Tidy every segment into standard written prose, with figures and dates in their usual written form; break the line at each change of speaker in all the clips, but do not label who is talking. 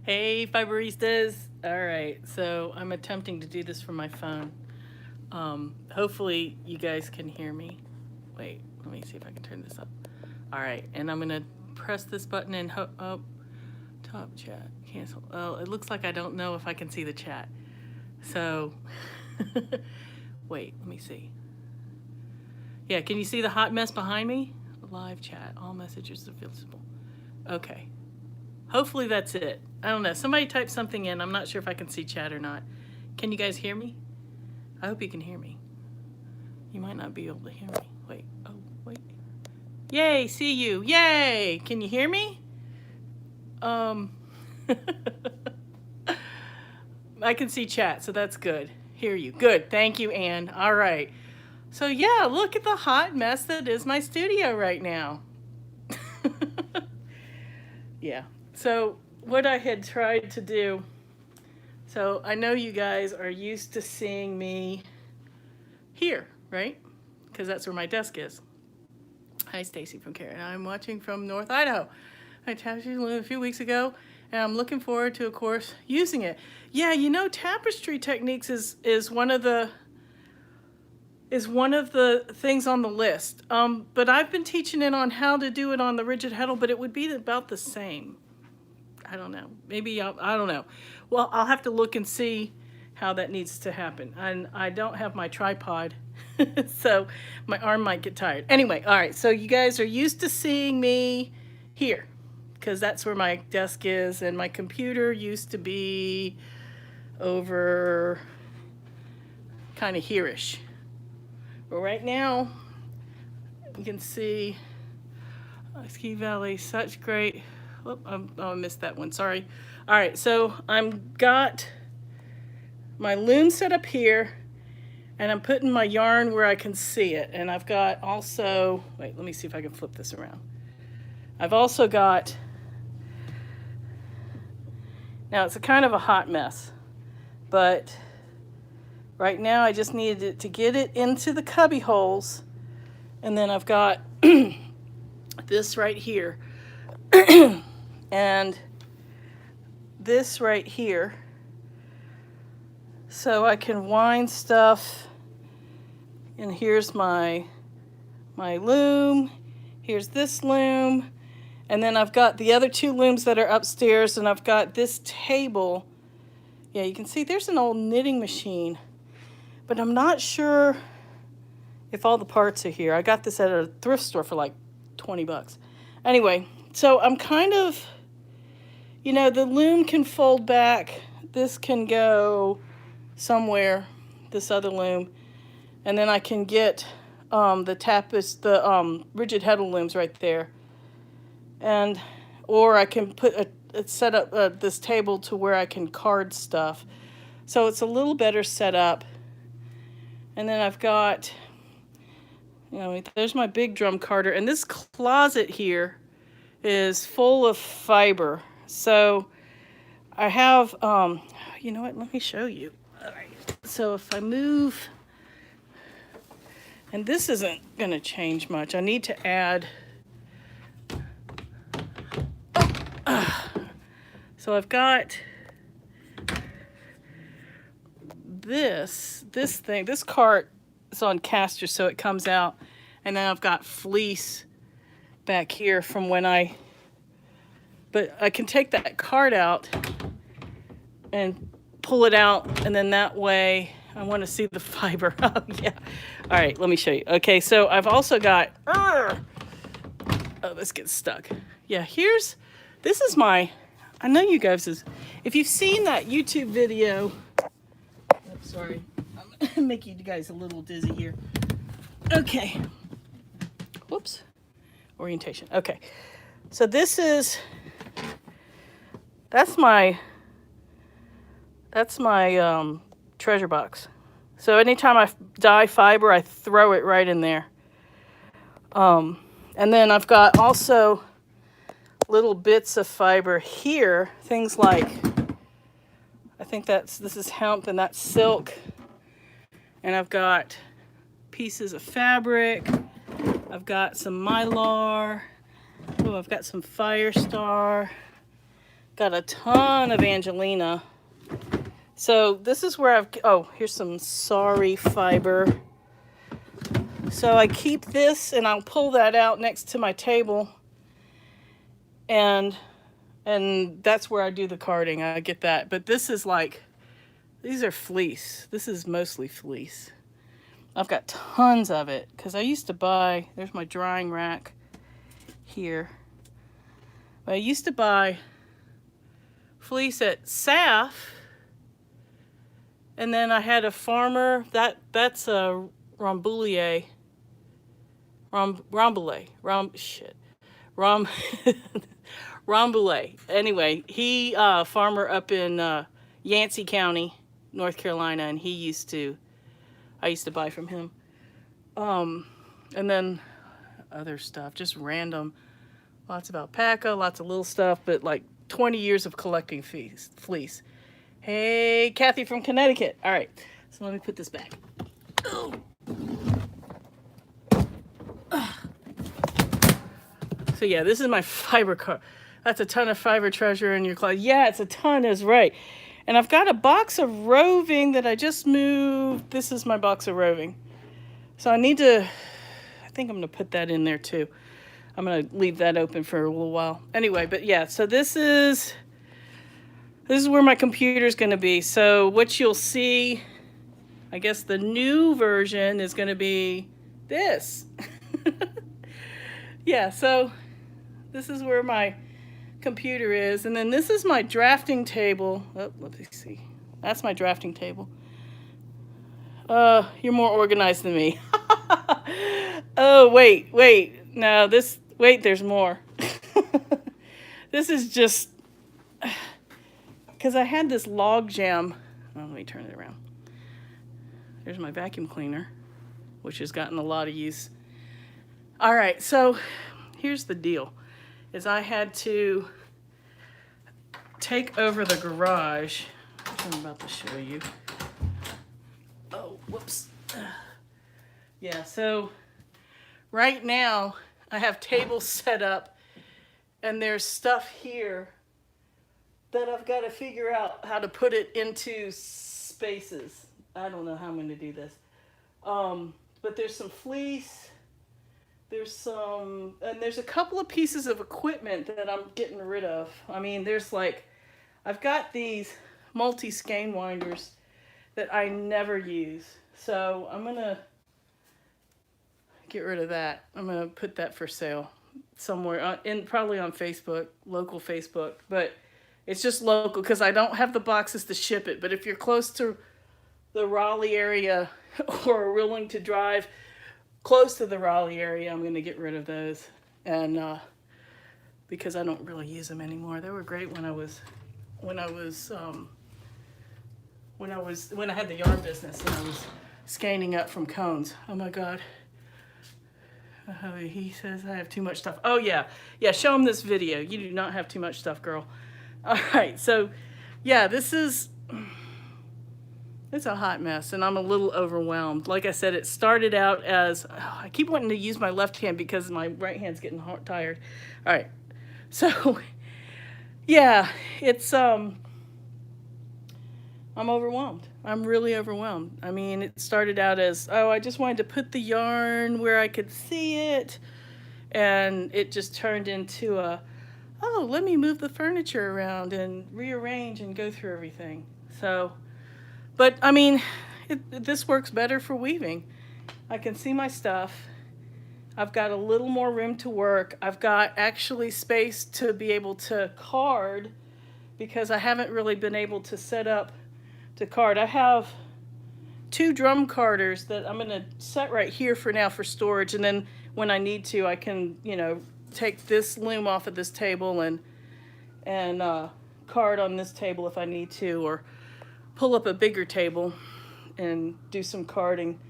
Hey, Fiberistas. All right, so I'm attempting to do this from my phone. Hopefully, you guys can hear me. Wait, let me see if I can turn this up. All right, and I'm gonna press this button and oh, top chat cancel. Oh, it looks like I don't know if I can see the chat. So, wait, let me see. Yeah, can you see the hot mess behind me? Live chat, all messages are visible. Okay. Hopefully that's it. I don't know. Somebody type something in. I'm not sure if I can see chat or not. Can you guys hear me? I hope you can hear me. You might not be able to hear me. Wait. Oh, wait. Yay, see you. Yay! Can you hear me? Um I can see chat, so that's good. Hear you. Good. Thank you, Anne. All right. So yeah, look at the hot mess that is my studio right now. Yeah. So what I had tried to do, so I know you guys are used to seeing me here, right? Because that's where my desk is. Hi, Stacy from Karen. I'm watching from North Idaho. I tapped you a few weeks ago, and I'm looking forward to, of course, using it. Yeah, you know, tapestry techniques is one of the things on the list. But I've been teaching it on how to do it on the rigid heddle, but it would be about the same. I don't know. Maybe I don't know. Well, I'll have to look and see how that needs to happen. And I don't have my tripod, so my arm might get tired. Anyway, all right. So you guys are used to seeing me here because that's where my desk is, and my computer used to be over kind of here-ish. But right now, you can see Ski Valley, such great. Oh, I missed that one. Sorry. All right, so I'm got my loom set up here, and I'm putting my yarn where I can see it. And I've got also, wait, let me see if I can flip this around. I've also got, now it's a kind of a hot mess, but right now I just needed to get it into the cubby holes, and then I've got this right here. And this right here, so I can wind stuff. And here's my loom, here's this loom, and then I've got the other two looms that are upstairs, and I've got this table. Yeah, you can see there's an old knitting machine, but I'm not sure if all the parts are here. I got this at a thrift store for like 20 bucks. Anyway, so I'm kind of, you know, the loom can fold back. This can go somewhere, this other loom. And then I can get the rigid heddle looms right there. And, or I can put set up this table to where I can card stuff. So it's a little better set up. And then I've got, you know, there's my big drum carder. And this closet here is full of fiber. So I have, you know what, let me show you. All right. So if I move, and this isn't going to change much. I need to add, so I've got this thing, this cart is on casters, so it comes out. And then I've got fleece back here from when but I can take that card out and pull it out, and then that way I want to see the fiber. Oh, yeah. All right, let me show you. Okay, so I've also got, oh, this gets stuck. Yeah, this is my, I know you guys, if you've seen that YouTube video, oops, sorry, I'm making you guys a little dizzy here. Okay. Whoops. Orientation. Okay. So that's my treasure box. So anytime I dye fiber, I throw it right in there. And then I've got also little bits of fiber here, things like, I think this is hemp and that's silk. And I've got pieces of fabric. I've got some mylar. Oh, I've got some Firestar. Got a ton of Angelina. So this is where oh, here's some sorry fiber. So I keep this and I'll pull that out next to my table. And that's where I do the carding. I get that. But this is like, these are fleece. This is mostly fleece. I've got tons of it because I used to buy, there's my drying rack here. I used to buy fleece at SAF, and then I had a farmer, that's a Rambouillet. Rambouillet. Anyway, he farmer up in Yancey County, North Carolina, and I used to buy from him. And then other stuff, just random, lots of alpaca, lots of little stuff, but like 20 years of collecting fleece. Hey, Kathy from Connecticut. All right, so let me put this back. Oh. So yeah, this is my fiber card. That's a ton of fiber treasure in your closet. Yeah, it's a ton, is right. And I've got a box of roving that I just moved. This is my box of roving. So I think I'm gonna put that in there too. I'm gonna leave that open for a little while. Anyway, but yeah, so this is where my computer's gonna be. So what you'll see, I guess the new version is gonna be this. Yeah, so this is where my computer is. And then this is my drafting table. Oh, let me see. That's my drafting table. You're more organized than me. Oh, wait. No, there's more. This is just, because I had this log jam. Oh, let me turn it around. There's my vacuum cleaner, which has gotten a lot of use. All right, so here's the deal, is I had to take over the garage, which I'm about to show you. Oh, whoops. Yeah, so right now I have tables set up and there's stuff here that I've got to figure out how to put it into spaces. I don't know how I'm going to do this. But there's some fleece. There's a couple of pieces of equipment that I'm getting rid of. I mean, I've got these multi-skein winders that I never use. So I'm gonna get rid of that. I'm gonna put that for sale somewhere, probably on Facebook, local Facebook, but it's just local because I don't have the boxes to ship it. But if you're close to the Raleigh area or willing to drive close to the Raleigh area, I'm going to get rid of those, and because I don't really use them anymore. They were great when I had the yarn business and I was scanning up from cones. Oh my God. He says I have too much stuff. Oh yeah, show him this video. You do not have too much stuff, girl. All right, so yeah, it's a hot mess, and I'm a little overwhelmed. Like I said, it started out as, I keep wanting to use my left hand because my right hand's getting tired. All right, so yeah, I'm overwhelmed. I'm really overwhelmed. I mean, it started out as, I just wanted to put the yarn where I could see it, and it just turned into let me move the furniture around and rearrange and go through everything. So, but I mean, this works better for weaving. I can see my stuff. I've got a little more room to work. I've got actually space to be able to card because I haven't really been able to set up to card. I have 2 drum carders that I'm going to set right here for now for storage, and then when I need to, I can, take this loom off of this table and card on this table if I need to, or pull up a bigger table and do some carding.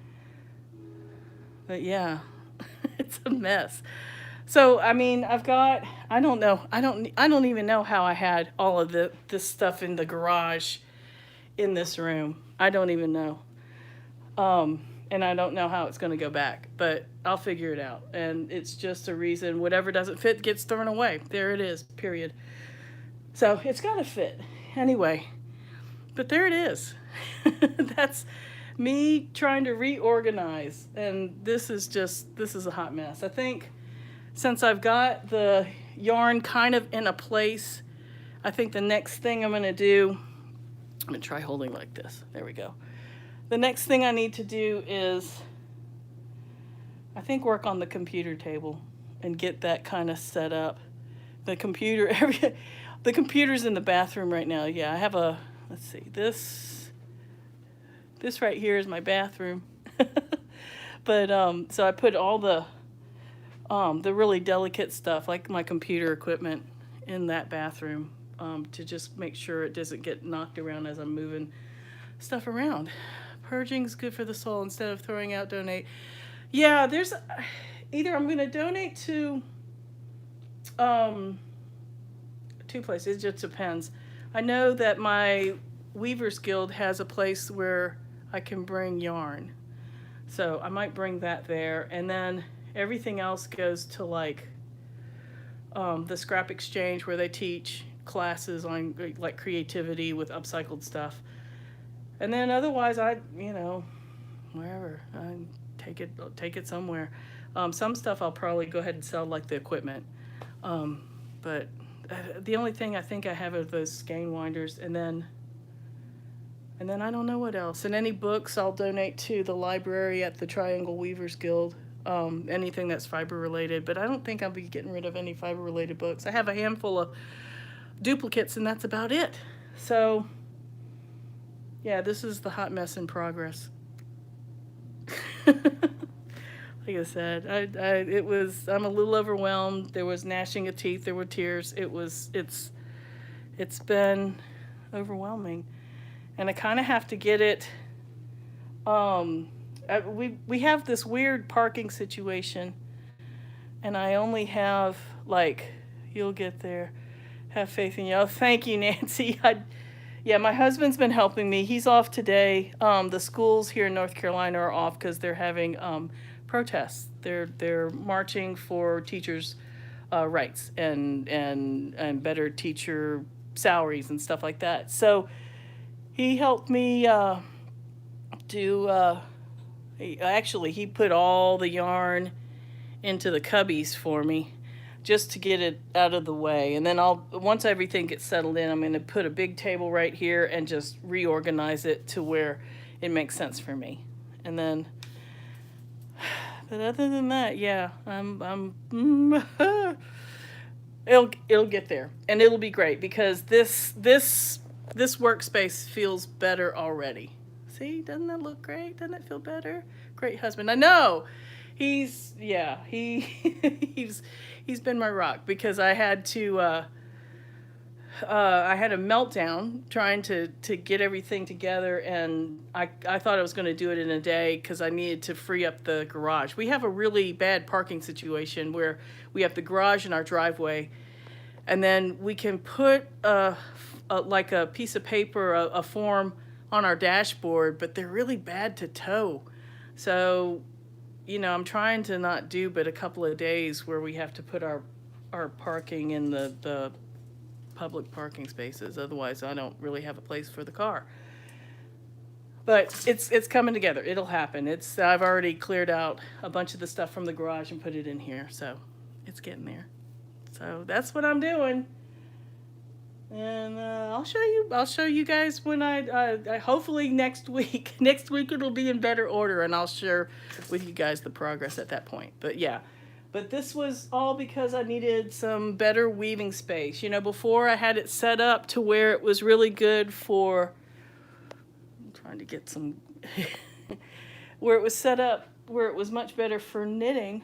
But yeah, it's a mess. So I mean, I don't even know how I had all of this stuff in the garage in this room. I don't even know. And I don't know how it's going to go back, but I'll figure it out. And it's just a reason whatever doesn't fit gets thrown away. There it is, period. So it's got to fit. Anyway, but there it is. That's me trying to reorganize. And this is a hot mess. I think since I've got the yarn kind of in a place, I think the next thing I'm going to do, I'm going to try holding like this. There we go. The next thing I need to do is, I think, work on the computer table and get that kind of set up. The computer, the computer's in the bathroom right now. Yeah, I have let's see, this right here is my bathroom. But so I put all the really delicate stuff, like my computer equipment, in that bathroom, to just make sure it doesn't get knocked around as I'm moving stuff around. Purging's good for the soul. Instead of throwing out, donate. Yeah, there's either I'm going to donate to two places. It just depends. I know that my Weavers Guild has a place where I can bring yarn, so I might bring that there, and then everything else goes to like the Scrap Exchange, where they teach classes on like creativity with upcycled stuff. And then otherwise, wherever I'll take it somewhere. Some stuff I'll probably go ahead and sell, like the equipment. But the only thing I think I have are those skein winders, and then I don't know what else. And any books I'll donate to the library at the Triangle Weavers Guild. Anything that's fiber related, but I don't think I'll be getting rid of any fiber related books. I have a handful of duplicates, and that's about it. So yeah, this is the hot mess in progress. Like I said, I'm a little overwhelmed. There was gnashing of teeth, there were tears. It's been overwhelming, and I kind of have to get it. We have this weird parking situation, and I only have, like, you'll get there. Have faith in you. Oh, thank you, Nancy. Yeah, my husband's been helping me. He's off today. The schools here in North Carolina are off because they're having protests. They're marching for teachers' rights and better teacher salaries and stuff like that. So he helped me do. He put all the yarn into the cubbies for me, just to get it out of the way. And then once everything gets settled in, I'm going to put a big table right here and just reorganize it to where it makes sense for me. And then, but other than that, yeah, it'll get there, and it'll be great, because this workspace feels better already. See, doesn't that look great? Doesn't it feel better? Great husband. I know. He's been my rock, because I had a meltdown trying to get everything together, and I thought I was going to do it in a day because I needed to free up the garage. We have a really bad parking situation where we have the garage in our driveway, and then we can put like a piece of paper, a form on our dashboard, but they're really bad to tow. So, I'm trying to not do but a couple of days where we have to put our parking in the public parking spaces. Otherwise, I don't really have a place for the car. But it's coming together. It'll happen. I've already cleared out a bunch of the stuff from the garage and put it in here, so it's getting there. So that's what I'm doing. And I'll show you guys when I hopefully next week. Next week it'll be in better order, and I'll share with you guys the progress at that point. But yeah, but this was all because I needed some better weaving space. Before I had it set up to where it was really good for, I'm trying to get some, where it was set up where it was much better for knitting,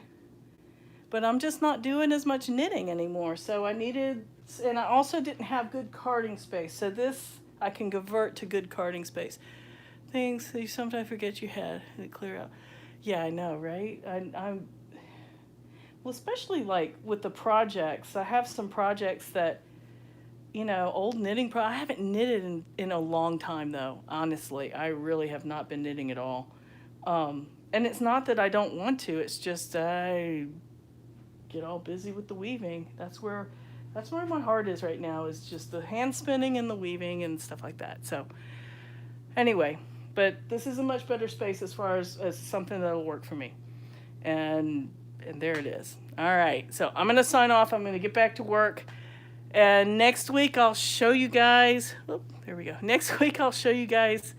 but I'm just not doing as much knitting anymore. So I needed, and I also didn't have good carding space. So this I can convert to good carding space. Things that you sometimes forget you had to clear out. Yeah, I know, right? I'm well, especially like with the projects. I have some projects that, old knitting I haven't knitted in a long time, though. Honestly, I really have not been knitting at all. And it's not that I don't want to. It's just I get all busy with the weaving. That's where That's where my heart is right now, is just the hand spinning and the weaving and stuff like that. So anyway, but this is a much better space as far as something that'll work for me. And there it is. All right, so I'm going to sign off. I'm going to get back to work. And next week I'll show you guys, oh, there we go. Next week I'll show you guys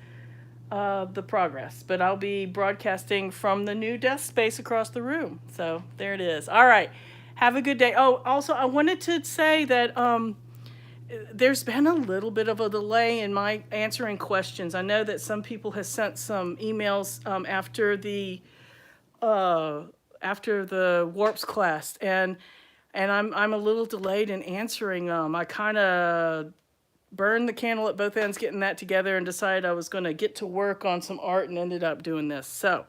the progress. But I'll be broadcasting from the new desk space across the room. So there it is. All right, have a good day. Oh, also I wanted to say that there's been a little bit of a delay in my answering questions. I know that some people have sent some emails after the warps class, and I'm a little delayed in answering them. I kind of burned the candle at both ends getting that together and decided I was going to get to work on some art and ended up doing this. So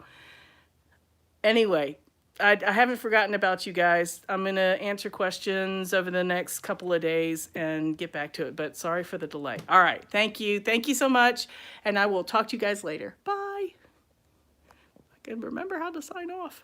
anyway, I haven't forgotten about you guys. I'm going to answer questions over the next couple of days and get back to it, but sorry for the delay. All right, thank you. Thank you so much, and I will talk to you guys later. Bye. I can remember how to sign off.